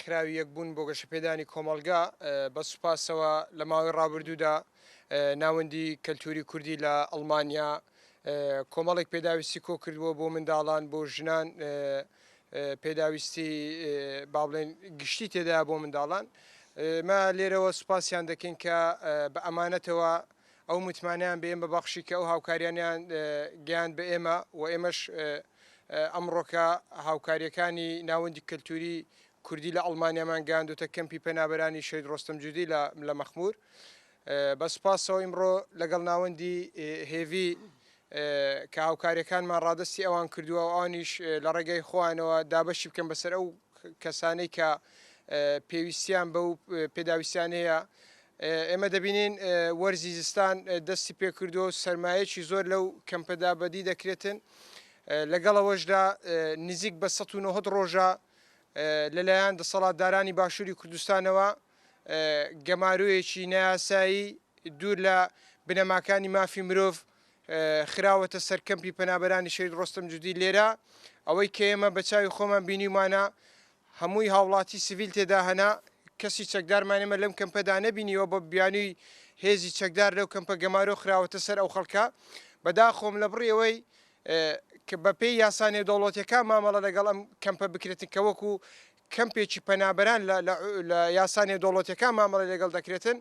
ڕێکخراوی یەکبوون بۆ گەشەپێدانی کۆمەڵگا بە سوپاسەوە لە ماوەی ڕابردوودا ناوەندی کەلتوری کوردی لە ئەڵمانیا کۆمەڵێک پێداویستی کۆ کردووە بۆ منداڵان بۆ ژنان پێداویستی با بڵێن گشتی تێدا بۆ منداڵان ما لێرەوە سوپاسیان دەکەین کە بە ئەمانەتەوە ئەو متمانیان بە ئێمە بەخشی کە ئەو هاوکاریانیان گیان بە ئێمە و ئێمەش ئەمڕۆکە هاوکاریەکانی ناوەندی کەلتوری کوردی لە ئەڵمانیامان گاندوتە کەمپی پەنابەرانی شەید ڕۆستەم جودی لە مەخمور بە سوپاسەوە ئیمڕۆ لەگەڵ ناوەندی هێوی کە هاوکاریەکانمان ڕادستی ئەوان کردووە و ئەوانیش لە ڕێگەی خۆیانەوە دابەشی بکەن بەسەر ئەو کەسانەی کە پێویستیان بەو پێداویستیان هەیە ئێمە دەبینین وەرزی زستان دەستی پێکردووە و سەرمایەکی زۆر لەو کەمپەدا بەدی دەکرێتن لەگەڵەوەشدا نزیک بە 190 ڕۆژە لەلایەن دەسەڵاتدارانی باشووری کوردستانەوە گەمارویەکی نایاسایی دوور لە بنەماکانی مافی مرۆڤ خراوەتە سەر کەمپی پەنابەرانی شەید ڕۆستەم جودی لێرە ئەوەی کە ئێمە بە چاوی خۆمان بینیمانە هەمووی هاوڵاتی سیڤیل تێدا هەنا کەسی چەکدارمانێمە لەم کەمپەدا نەبینیەوە بە بیانووی هێزی چەکدار لەو کەمپە گەمارۆ خراوەتە سەر ئەو خەڵکە بەداخۆم لە بڕیەوەی کە بەپێی یاسانێ دەوڵەتیەکان مامەڵە لەگەڵ ئەم کەمپە بکرێتن کە وەکو کەمپێکی پەنابەران لە یاسانێ دەوڵەتیەکان مامەڵی لەگەڵ دەکرێتن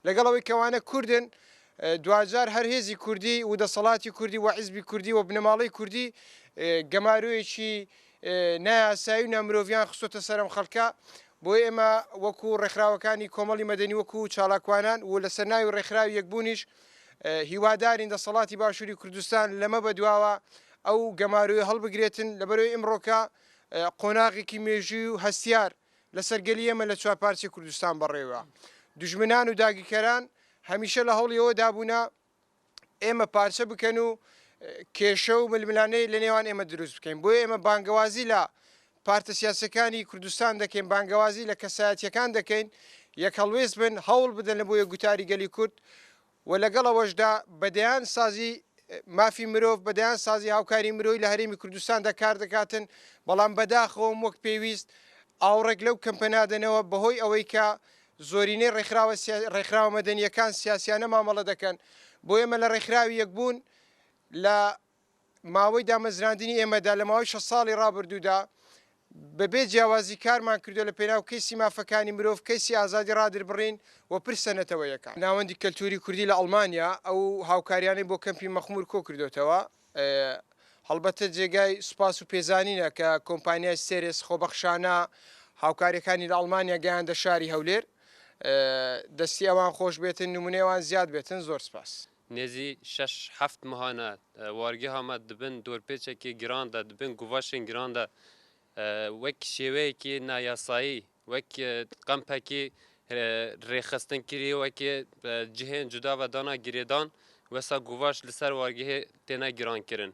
لەگەڵەوەی کەوانە کوردن دوجار هەر هێزی کوردی و دەسەڵاتی کوردی و حیزبی کوردی و بنەماڵی کوردی گەمارویەکی نایاسایی و نامرۆڤیان خستۆتە سەرم خەڵکە بۆی ئێمە وەکو ڕێکخراوەکانی کۆمەڵی مەدەنی وەکو چالاکوانان و لەسەر ناوی ڕێکخراوی یەکبوونیش هیوادارین دەسەڵاتی باشووری کوردستان لەمە بەدواوە ئەو گەماروی هەڵبگرێتن لەبەرەوەی ئەمڕۆکە قۆناغێکی مێژووی و هەستیار لەسەرگەلی ئێمە لە چوارپارچی کوردستان بەڕێوە دوژمنان و داگیرکەران هەمیشە لە هەوڵیەوە دابوونا ئێمە پارچە بکەن و کێشە و ململانەی لە نێوان ئێمە دروست بکەین بۆیە ئێمە بانگەوازی لە پارتە سیاسەکانی کوردستان دەکەین بانگەوازی لە کەسایەتیەکان دەکەین یەکەڵوێز بن هەوڵ بدەن لە بۆ یەکگوتاری گەلی کورد و لەگەڵەوەشدا بەدەیان سازی مافی مرۆڤ بەدەیان سازی هاوکاری مرۆڤی لە هەرێمی کوردستاندا کار دەکاتن بەڵام بەداخەوە وەک پێویست ئاوڕێک لەو کەمپە نادەنەوە بەهۆی ئەوەی کە زۆرینەی ڕێکخراوە مەدەنیەکان سیاسیانە مامەڵە دەکەن بۆ ئێمە لە ڕێکخراوی یەکبوون لە ماوەی دامەزراندنی ئێمەدا لە ماوەی 6 ساڵی ڕابردوودا بەبێ جیاوازی کارمان کردو لە پێناو کەیسی مافەکانی مرۆڤ کەیسی ئازادی ڕادربڕین و پرسەنەتەوە یەکە ناوەندی کەلتوری کوردی لە ئەڵمانیا ئەو هاوکاریانەی بۆ کەمپی مەخمور کۆ کردوتەوە هەڵبەتە جێگای سوپاس و پێزانینە کە کۆمپانیای سێرس خۆبەخشانە هاوکاریەکانی لە ئەڵمانیا گەیاندە شاری هەولێر دەستی ئەوان خۆش بێتن نمونەیەوان زیاد بێتن زۆر سپاس نێزی 6-7 مەهانە وارگی هەمە دبن دۆرپێچێکی گراندا دبن گوڤاشên گراندا وەک شێوەیەکی نایاسایی وەک قەمپێکی ڕێخستنکردی وەکی جihên cuda ve dana girêdan wesa guvaş li ser wargihê têne girankirin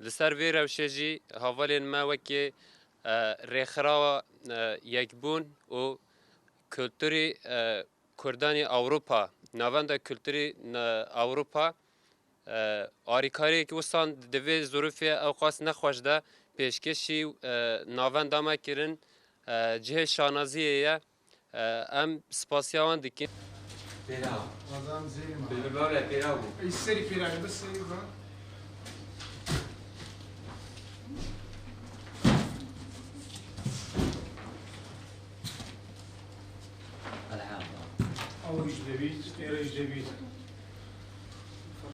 li ser vê rewşê jî havalên me wekî rêxirawa yekbûn û kulturî Kurdanê Ewropa navenda kulturî Ewropa alîkariyekî wistan di vê zorûfê ew qas nexweş de pêşkêşî navenda me kirin cihê şanaziyê ye em spasiya wan dikin أول إيش دبيت، إيش دبيت.